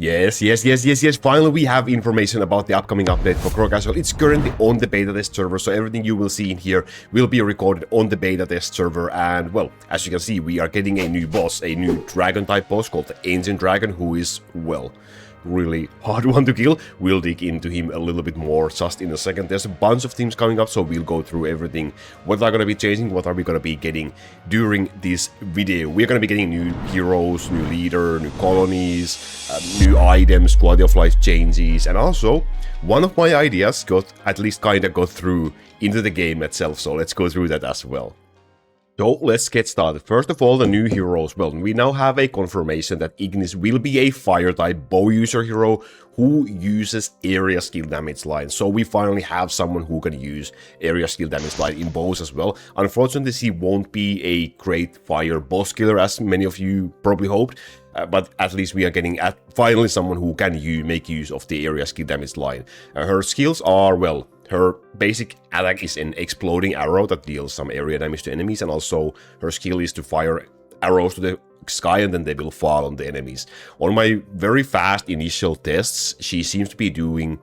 Yes. Finally, we have information about the upcoming update for Crow Castle. It's currently on the beta test server, so everything you will see in here will be recorded on the beta test server. And, well, as you can see, we are getting a new boss, a new dragon-type boss called the Ancient Dragon, who is, well, really hard one to kill. We'll dig into him a little bit more just in a second. There's a bunch of things coming up, so we'll go through everything. What are going to be changing? What are we going to be getting during this video? We're going to be getting new heroes, new leader, new colonies, new items, quality of life changes, and also one of my ideas got at least kind of got through into the game itself, so let's go through that as well. So let's get started. First of all, the new heroes. Well, we now have a confirmation that Ignis will be a fire-type bow user hero who uses area skill damage line. So we finally have someone who can use area skill damage line in bows as well. Unfortunately, he won't be a great fire boss killer as many of you probably hoped. But at least we are getting finally someone who can make use of the area skill damage line. Her skills are, well, her basic attack is an exploding arrow that deals some area damage to enemies, and also her skill is to fire arrows to the sky and then they will fall on the enemies. On my very fast initial tests, she seems to be doing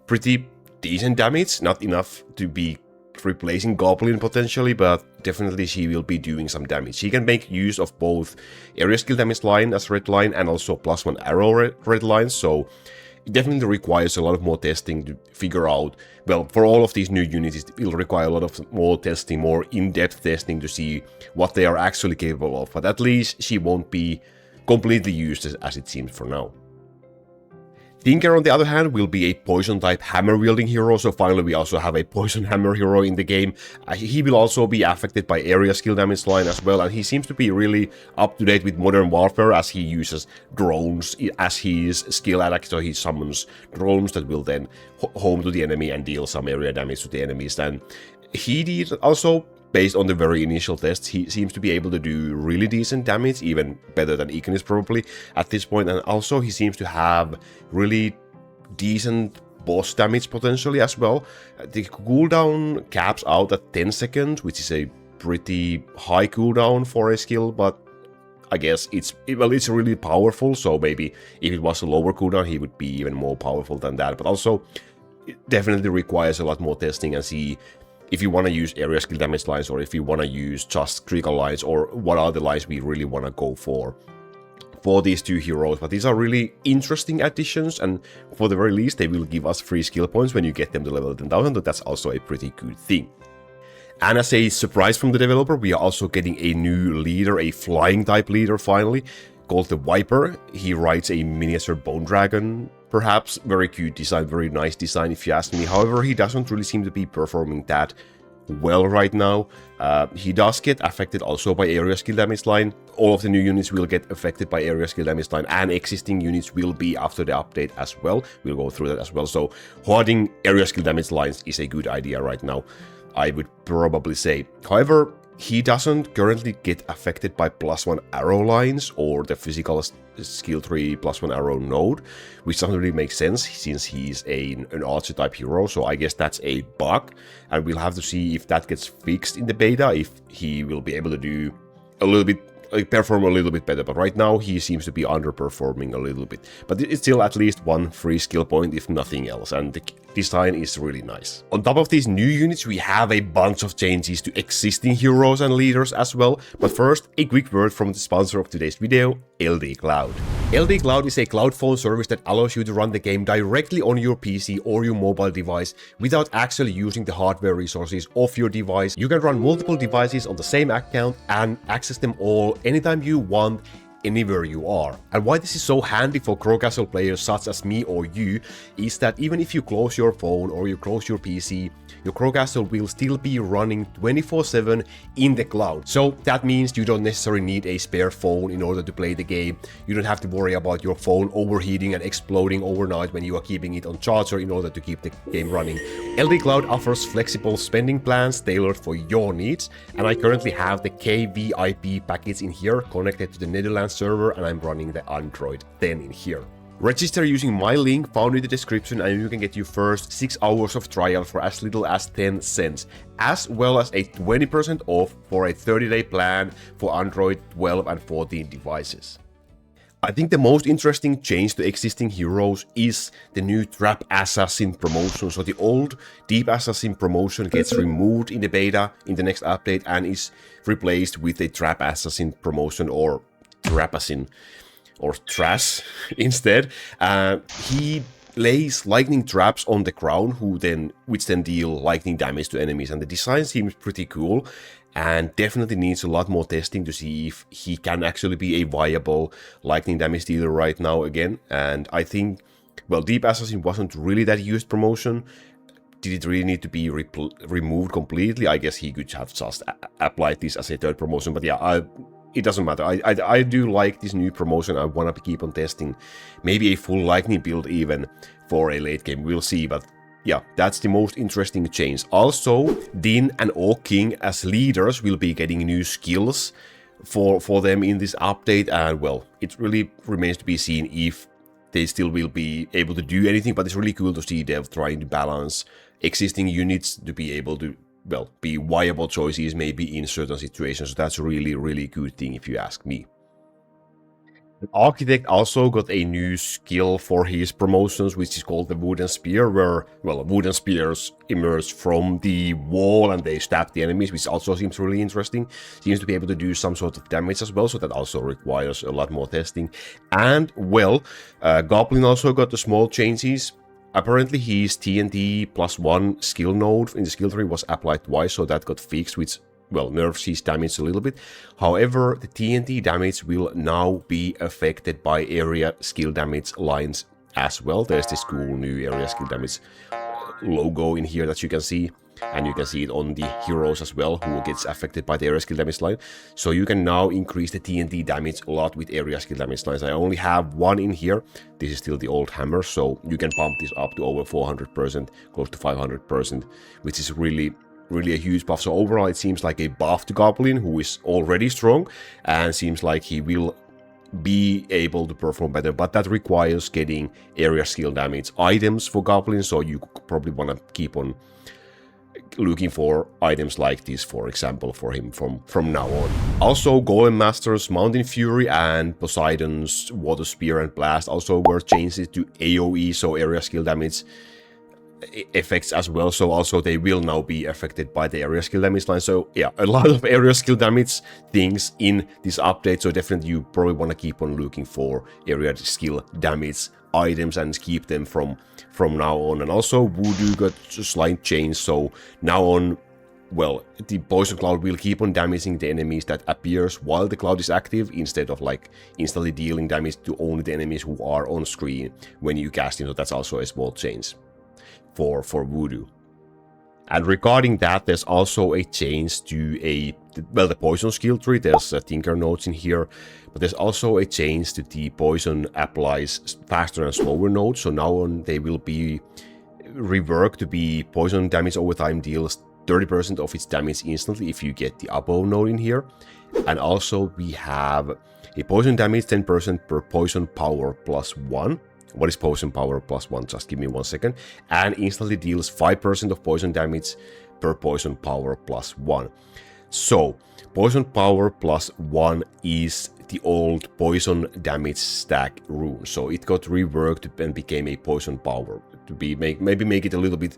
pretty decent damage, not enough to be replacing Goblin potentially, but definitely she will be doing some damage. She can make use of both area skill damage line as red line and also +1 arrow red line, so it definitely requires a lot of more testing to figure out, well, for all of these new units it will require a lot of more testing, more in-depth testing to see what they are actually capable of, but at least she won't be completely used as it seems for now. Tinker, on the other hand, will be a poison-type hammer-wielding hero, so finally we also have a poison hammer hero in the game. He will also be affected by area skill damage line as well, and he seems to be really up-to-date with modern warfare as he uses drones as his skill attack, so he summons drones that will then home to the enemy and deal some area damage to the enemies. And he did also, based on the very initial tests, he seems to be able to do really decent damage, even better than Ignis probably at this point, and also he seems to have really decent boss damage potentially as well. The cooldown caps out at 10 seconds, which is a pretty high cooldown for a skill, but I guess it's really powerful, so maybe if it was a lower cooldown he would be even more powerful than that, but also it definitely requires a lot more testing and see if you want to use area skill damage lines or if you want to use just critical lines or what are the lines we really want to go for these two heroes. But these are really interesting additions, and for the very least they will give us free skill points when you get them to level 10,000, but that's also a pretty good thing. And as a surprise from the developer, we are also getting a new leader, a flying type leader finally, called the Viper. He rides a miniature bone dragon, perhaps. Very cute design, very nice design if you ask me. However, he doesn't really seem to be performing that well right now. He does get affected also by area skill damage line. All of the new units will get affected by area skill damage line, and existing units will be after the update as well. We'll go through that as well. So hoarding area skill damage lines is a good idea right now, I would probably say. However, he doesn't currently get affected by +1 arrow lines or the physical skill tree +1 arrow node, which doesn't really make sense since he's an archer type hero, so I guess that's a bug, and we'll have to see if that gets fixed in the beta, if he will be able to do a little bit, perform a little bit better. But right now he seems to be underperforming a little bit, but it's still at least one free skill point if nothing else, and the design is really nice. On top of these new units, we have a bunch of changes to existing heroes and leaders as well, but first a quick word from the sponsor of today's video, LDCloud. LDCloud is a cloud phone service that allows you to run the game directly on your PC or your mobile device without actually using the hardware resources of your device. You can run multiple devices on the same account and access them all anytime you want, anywhere you are. And why this is so handy for Crow Castle players such as me or you is that even if you close your phone or you close your PC, your Crow Castle will still be running 24/7 in the cloud. So that means you don't necessarily need a spare phone in order to play the game. You don't have to worry about your phone overheating and exploding overnight when you are keeping it on charger in order to keep the game running. LDCloud offers flexible spending plans tailored for your needs, and I currently have the KVIP package in here connected to the Netherlands server, and I'm running the Android 10 in here. Register using my link found in the description and you can get your first 6 hours of trial for as little as 10 cents, as well as a 20% off for a 30-day plan for Android 12 and 14 devices. I think the most interesting change to existing heroes is the new Trap Assassin promotion. So the old Deep Assassin promotion gets removed in the beta in the next update and is replaced with a Trap Assassin promotion, or Trapassin, or Trash instead. He lays lightning traps on the ground, which then deal lightning damage to enemies, and the design seems pretty cool. And definitely needs a lot more testing to see if he can actually be a viable lightning damage dealer right now again. And I think, well, Deep Assassin wasn't really that used promotion. Did it really need to be removed completely? I guess he could have just applied this as a third promotion, but yeah, it doesn't matter. I do like this new promotion. I want to keep on testing. Maybe a full lightning build even for a late game. We'll see, but yeah, that's the most interesting change. Also, Din and Oak King as leaders will be getting new skills for them in this update, and well, it really remains to be seen if they still will be able to do anything, but it's really cool to see Dev trying to balance existing units to be able to, well, be viable choices maybe in certain situations. So that's a really, really good thing if you ask me. Architect also got a new skill for his promotions, which is called the Wooden Spear, where, well, wooden spears emerge from the wall and they stab the enemies, which also seems really interesting. Seems to be able to do some sort of damage as well, so that also requires a lot more testing. And, well, Goblin also got the small changes. Apparently his TNT +1 skill node in the skill tree was applied twice, so that got fixed, which, well, nerfs his damage a little bit. However, the TNT damage will now be affected by area skill damage lines as well. There's this cool new area skill damage logo in here that you can see. And you can see it on the heroes as well, who gets affected by the area skill damage line. So you can now increase the TNT damage a lot with area skill damage lines. I only have one in here. This is still the old hammer, so you can pump this up to over 400%, close to 500%, which is really a huge buff. So overall, it seems like a buff to Goblin, who is already strong, and seems like he will be able to perform better, but that requires getting area skill damage items for Goblin, so you probably want to keep on looking for items like this, for example, for him from now on. Also, Golem Master's Mountain Fury and Poseidon's Water Spear and Blast also were changed to AoE, so area skill damage effects as well. So also they will now be affected by the area skill damage line. So yeah, a lot of area skill damage things in this update. So definitely you probably want to keep on looking for area skill damage items and keep them from now on. And also Voodoo got a slight change, so now on, well, the Poison Cloud will keep on damaging the enemies that appears while the cloud is active, instead of like instantly dealing damage to only the enemies who are on screen when you cast him. So that's also a small change for Voodoo. And regarding that, there's also a change to the poison skill tree. There's Tinker nodes in here, but there's also a change to the poison applies faster and slower nodes. So now on, they will be reworked to be poison damage over time deals 30% of its damage instantly if you get the above node in here. And also we have a poison damage 10% per poison power +1. What is poison power +1? Just give me 1 second. And instantly deals 5% of poison damage per poison power +1. So, poison power +1 is the old poison damage stack rune. So it got reworked and became a poison power to be maybe make it a little bit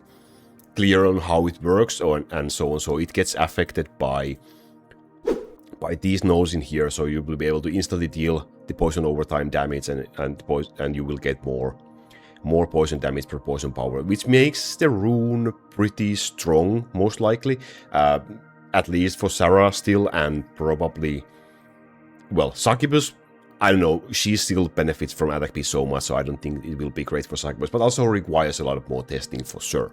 clear on how it works and so on. So it gets affected by these nodes in here, so you will be able to instantly deal the poison overtime damage and you will get more poison damage per poison power, which makes the rune pretty strong, most likely, at least for Sara still, and probably, well, Succubus, I don't know, she still benefits from attack speed so much, so I don't think it will be great for Succubus, but also requires a lot of more testing for sure.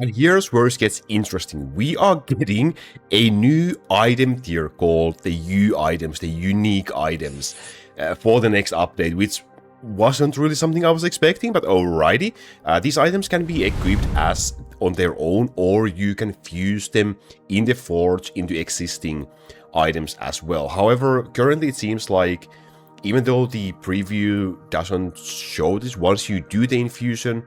And here's where it gets interesting. We are getting a new item tier called the U items, the unique items, for the next update, which wasn't really something I was expecting, but alrighty. These items can be equipped as on their own, or you can fuse them in the forge into existing items as well. However, currently it seems like, even though the preview doesn't show this, once you do the infusion,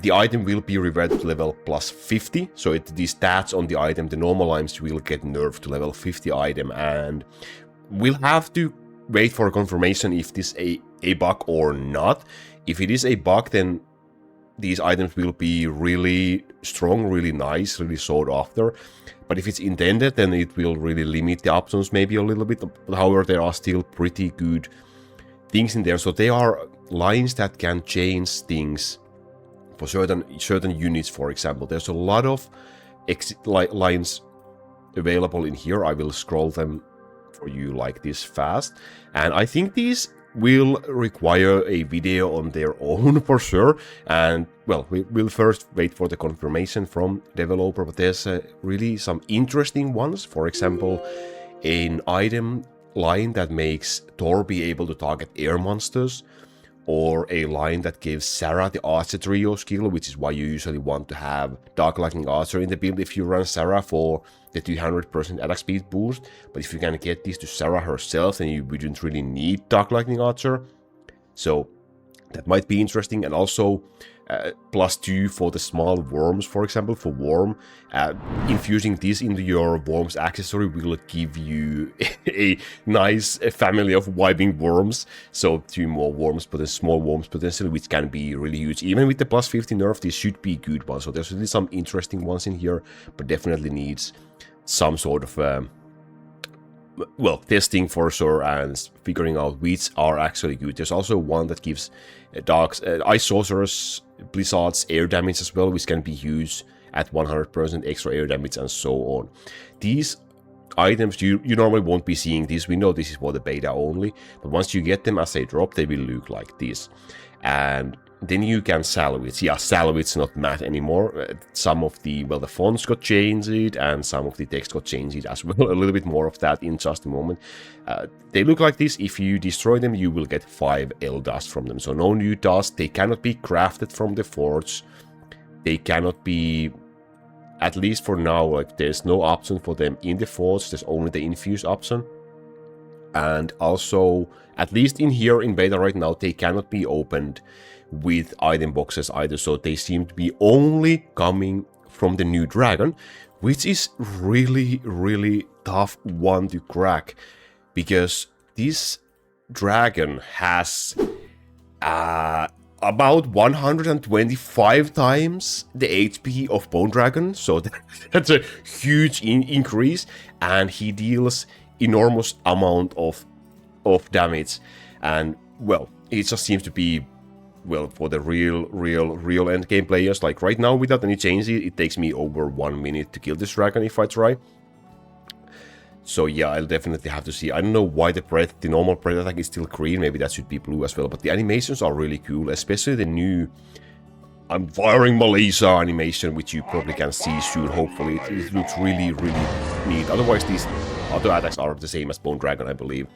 the item will be reverted to level +50, so the stats on the item, the normal items, will get nerfed to level 50 item, and we'll have to wait for confirmation if this is a bug or not. If it is a bug, then these items will be really strong, really nice, really sought after. But if it's intended, then it will really limit the options maybe a little bit. However, there are still pretty good things in there. So they are lines that can change things for certain units, for example. There's a lot of lines available in here. I will scroll them for you like this fast. And I think these will require a video on their own for sure. And well, we'll first wait for the confirmation from developer, but there's really some interesting ones. For example, an item line that makes Thor be able to target air monsters, or a line that gives Sara the Archer Trio skill, which is why you usually want to have Dark Lightning Archer in the build if you run Sara for the 200% attack speed boost. But if you can get this to Sara herself, then you wouldn't really need Dark Lightning Archer. So that might be interesting. And also +2 for the small worms, for example, for Worm. Infusing this into your Worms accessory will give you a nice family of wiping worms. So 2 more worms, but small worms potentially, which can be really huge. Even with the +50 nerf, this should be good ones. So there's really some interesting ones in here, but definitely needs some sort of well, testing for sure and figuring out which are actually good. There's also one that gives Ice Sorcerers, Blizzard's air damage as well, which can be used at 100% extra air damage and so on. These items, you normally won't be seeing this. We know this is for the beta only, but once you get them as a drop, they will look like this. And then you can salvage. Yeah, salvage, not math anymore. Some of the, well, the fonts got changed and some of the text got changed as well. A little bit more of that in just a moment. They look like this. If you destroy them, you will get 5 L dust from them. So no new dust. They cannot be crafted from the forge. They cannot be, at least for now, like there's no option for them in the forge. There's only the infuse option. And also, at least in here in beta right now, they cannot be opened with item boxes either, so they seem to be only coming from the new dragon, which is really tough one to crack, because this dragon has about 125 times the HP of Bone Dragon, so that's a huge increase, and he deals enormous amount of damage. And well, it just seems to be, well, for the real end game players. Like right now, without any changes, it takes me over 1 minute to kill this dragon if I try. So yeah, I'll definitely have to see. I don't know why the normal breath attack is still green. Maybe that should be blue as well. But the animations are really cool, especially the new I'm firing my laser animation, which you probably can see soon, hopefully. It looks really neat. Otherwise, these other attacks are the same as Bone Dragon, I believe.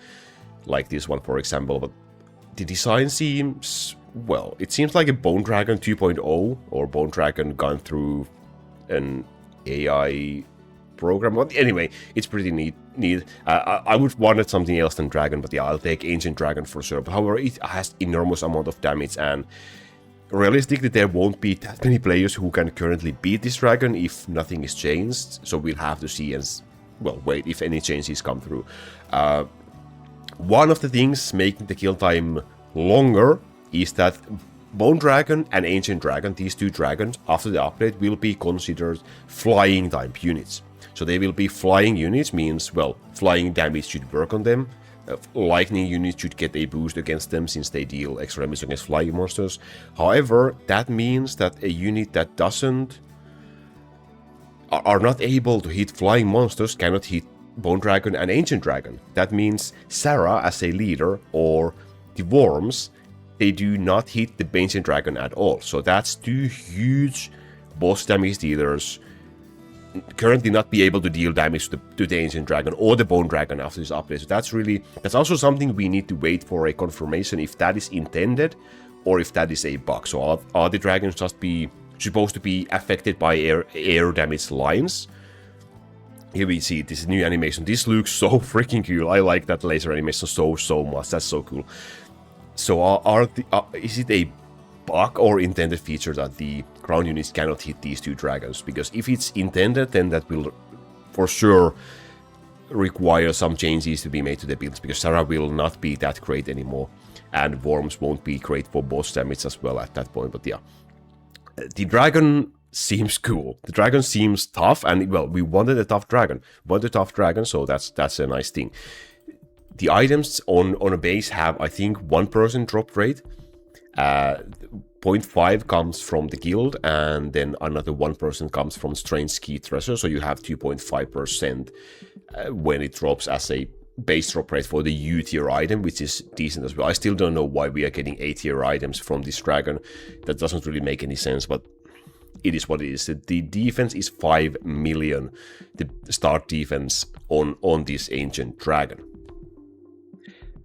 Like this one, for example. But the design seems, well, it seems like a Bone Dragon 2.0 or Bone Dragon gone through an AI program. But anyway, it's pretty neat. I would wanted something else than Dragon, but yeah, I'll take Ancient Dragon for sure. But however, it has enormous amount of damage, and realistically, there won't be that many players who can currently beat this dragon if nothing is changed. So we'll have to see and, well, wait if any changes come through. One of the things making the kill time longer is that Bone Dragon and Ancient Dragon, these two dragons, after the update, will be considered flying type units. So they will be flying units, means, well, flying damage should work on them. Lightning units should get a boost against them since they deal extra damage against flying monsters. However, that means that a unit that are not able to hit flying monsters cannot hit Bone Dragon and Ancient Dragon. That means Sara as a leader or the worms, they do not hit the Ancient Dragon at all. So that's two huge boss damage dealers currently not be able to deal damage to the Ancient Dragon or the Bone Dragon after this update. So that's also something we need to wait for a confirmation if that is intended or if that is a bug. So are the dragons just supposed to be affected by air damage lines? Here we see this new animation. This looks so freaking cool. I like that laser animation so much. That's so cool. So is it a bug or intended feature that the ground units cannot hit these two dragons? Because if it's intended, then that will for sure require some changes to be made to the builds, because Sara will not be that great anymore, and Worms won't be great for boss damage as well at that point. But yeah, the dragon seems cool. The dragon seems tough, and well, we wanted a tough dragon. So that's a nice thing. The items on a base have, I think, 1% drop rate. 0.5 comes from the guild, and then another 1% comes from Strange Key Treasure, so you have 2.5% when it drops as a base drop rate for the U tier item, which is decent as well. I still don't know why we are getting A tier items from this dragon. That doesn't really make any sense, but it is what it is. The defense is 5 million, the start defense on this ancient dragon.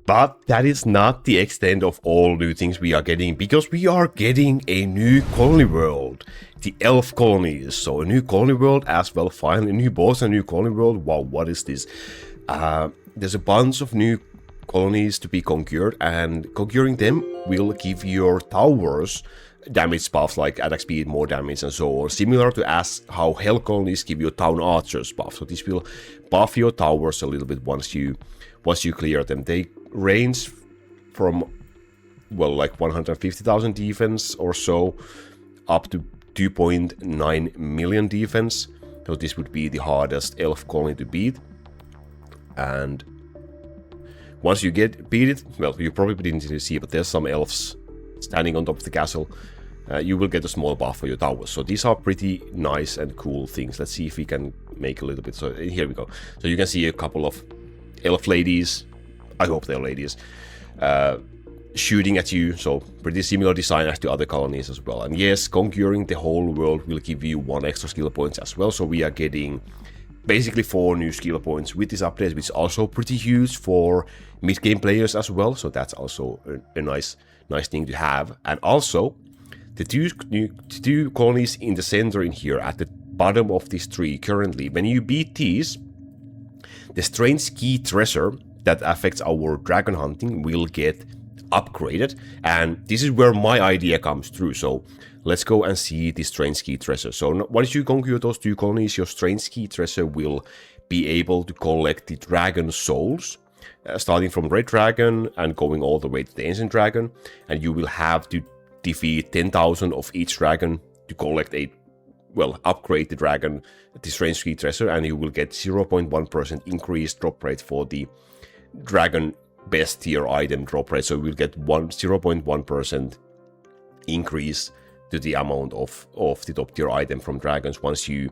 But that is not the extent of all new things we are getting, because we are getting a new colony world, the elf colonies. So a new colony world as well, finally a new boss, a new colony world. Wow, what is this? There's a bunch of new colonies to be conquered, and conquering them will give your towers damage buffs like attack speed, more damage, and so on, similar to as how hell colonies give you town archers buff. So this will buff your towers a little bit once you clear them. They range from, well, like 150,000 defense or so up to 2.9 million defense. So this would be the hardest elf colony to beat. And once you beat it, well, you probably didn't see, but there's some elves standing on top of the castle. You will get a small buff for your towers. So these are pretty nice and cool things. Let's see if we can make a little bit. So here we go. So you can see a couple of elf ladies. I hope they're ladies. Shooting at you. So pretty similar design as to other colonies as well. And yes, conquering the whole world will give you 1 extra skill points as well. So we are getting basically 4 new skill points with this update, which is also pretty huge for mid-game players as well. So that's also a nice thing to have. And also, the two colonies in the center in here at the bottom of this tree currently, when you beat these, the Strange Key Treasure that affects our dragon hunting will get upgraded. And this is where my idea comes through. So let's go and see the Strange Key Treasure. So once you conquer those 2 colonies, your Strange Key Treasure will be able to collect the dragon souls, starting from Red Dragon and going all the way to the Ancient Dragon. And you will have to defeat 10,000 of each dragon to collect upgrade the dragon, the Strange Key Treasure, and you will get 0.1% increased drop rate for the dragon best tier item drop rate. So we'll get 0.1% increase to the amount of the top tier item from dragons once you,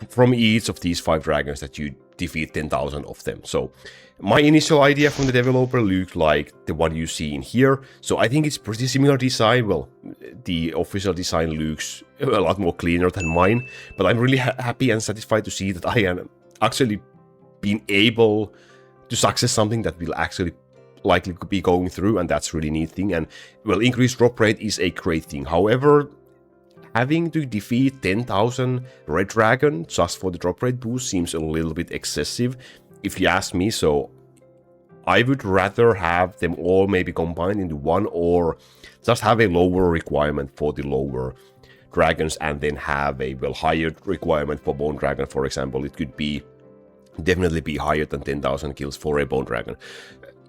from each of these 5 dragons that you defeat 10,000 of them. So my initial idea from the developer looked like the one you see in here. So I think it's pretty similar design. Well, the official design looks a lot more cleaner than mine, but I'm really happy and satisfied to see that I am actually being able to success something that will actually likely be going through, and that's really neat thing. And well, increased drop rate is a great thing. However, having to defeat 10,000 Red Dragon just for the drop rate boost seems a little bit excessive, if you ask me. So I would rather have them all maybe combined into one, or just have a lower requirement for the lower dragons and then have a higher requirement for Bone Dragon, for example. It could be definitely be higher than 10,000 kills for a Bone Dragon,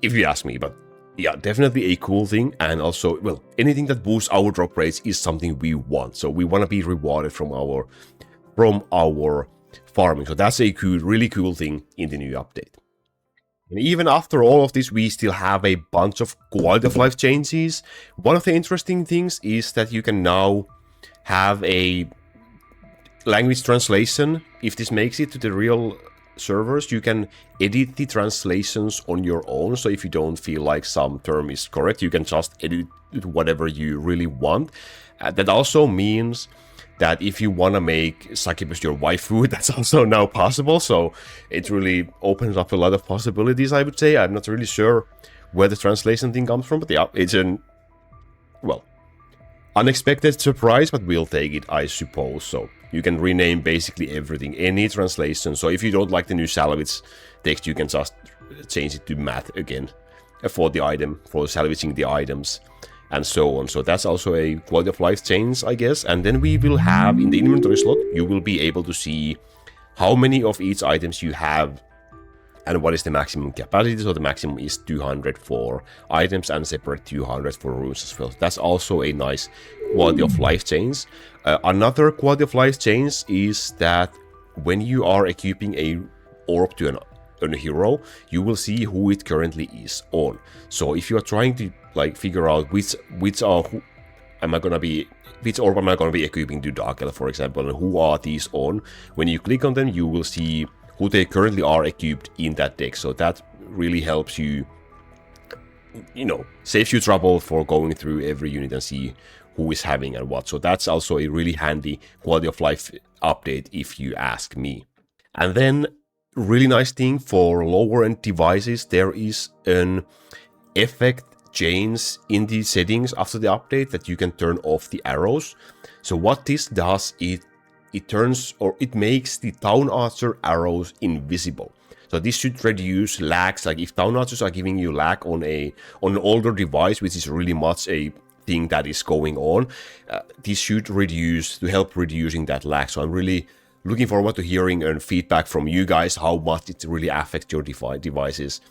if you ask me. But yeah, definitely a cool thing. And also, well, anything that boosts our drop rates is something we want. So we want to be rewarded from our farming. So that's a cool, really cool thing in the new update. And even after all of this, we still have a bunch of quality of life changes. One of the interesting things is that you can now have a language translation. If this makes it to the real servers, you can edit the translations on your own. So if you don't feel like some term is correct, you can just edit whatever you really want. That also means that if you want to make Succubus your waifu, that's also now possible. So it really opens up a lot of possibilities, I would say. I'm not really sure where the translation thing comes from, but yeah, it's an, well, unexpected surprise, but we'll take it, I suppose. So you can rename basically everything, any translation. So if you don't like the new salvage text, you can just change it to math again for the item, for salvaging the items, and so on. So that's also a quality of life change, I guess. And then we will have in the inventory slot, you will be able to see how many of each items you have And what is the maximum capacity? So the maximum is 200 for items and separate 200 for runes as well. That's also a nice quality of life change. Another quality of life change is that when you are equipping a orb to a hero, you will see who it currently is on. So if you are trying to like figure out which orb am I gonna be equipping to Dark Elf, for example, and who are these on, when you click on them, you will see who they currently are equipped in that deck. So that really helps you, saves you trouble for going through every unit and see who is having and what. So that's also a really handy quality of life update if you ask me. And then really nice thing for lower end devices, there is an effect change in the settings after the update that you can turn off the arrows. So what this does, it makes the Town Archer arrows invisible. So this should reduce lags. Like if Town Archers are giving you lag on an older device, which is really much a thing that is going on, this should help reducing that lag. So I'm really looking forward to hearing and feedback from you guys how much it really affects your devices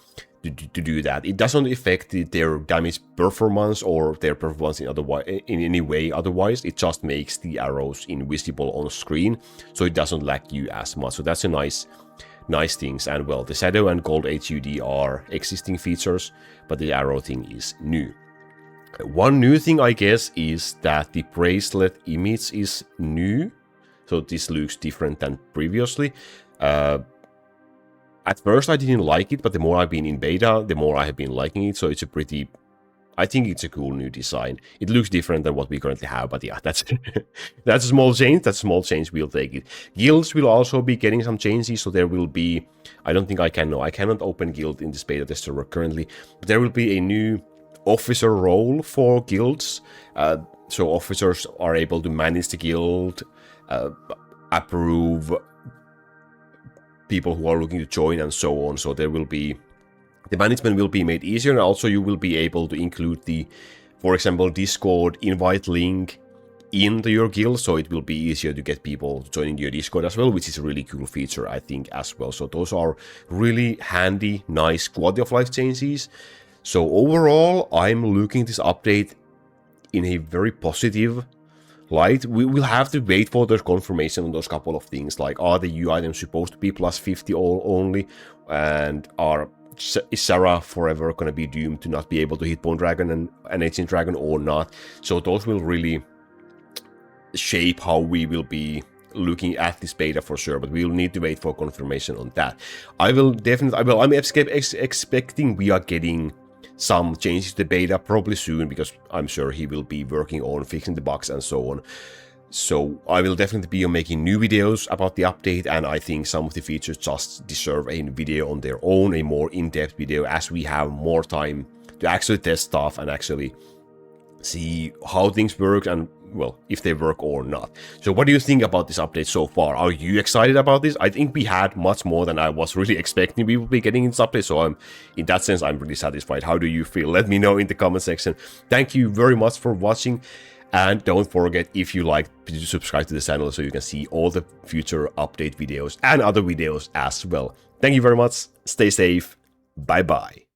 to do that. It doesn't affect their damage performance or their performance in any way otherwise. It just makes the arrows invisible on screen, so it doesn't lag you as much. So that's a nice things. And well, the Shadow and Gold HUD are existing features, but the arrow thing is new. One new thing, I guess, is that the bracelet image is new. So this looks different than previously. At first I didn't like it, but the more I've been in beta, the more I have been liking it. So I think it's a cool new design. It looks different than what we currently have, but yeah, that's a small change. That's a small change, we'll take it. Guilds will also be getting some changes, so there will be, I cannot open guild in this beta test server currently, but there will be a new officer role for guilds. So officers are able to manage the guild, approve people who are looking to join and so on. So there will be, the management will be made easier, and also you will be able to include the, for example, Discord invite link into your guild, so it will be easier to get people joining your Discord as well, which is a really cool feature, I think, as well. So those are really handy, nice quality of life changes. So overall, I'm looking at this update in a very positive light. We will have to wait for the confirmation on those couple of things, like are the U items supposed to be plus 50 only, and is Sara forever going to be doomed to not be able to hit Bone Dragon and Ancient Dragon or not? So those will really shape how we will be looking at this beta for sure, but we'll need to wait for confirmation on that. I'm expecting we are getting some changes to the beta probably soon, because I'm sure he will be working on fixing the bugs and so on. So I will definitely be making new videos about the update, and I think some of the features just deserve a video on their own, a more in-depth video, as we have more time to actually test stuff and actually see how things work and, well, if they work or not. So what do you think about this update so far? Are you excited about this? I think we had much more than I was really expecting we would be getting in this update, so in that sense I'm really satisfied. How do you feel? Let me know in the comment section. Thank you very much for watching, and don't forget, if you like, to subscribe to the channel so you can see all the future update videos and other videos as well. Thank you very much. Stay safe. Bye bye.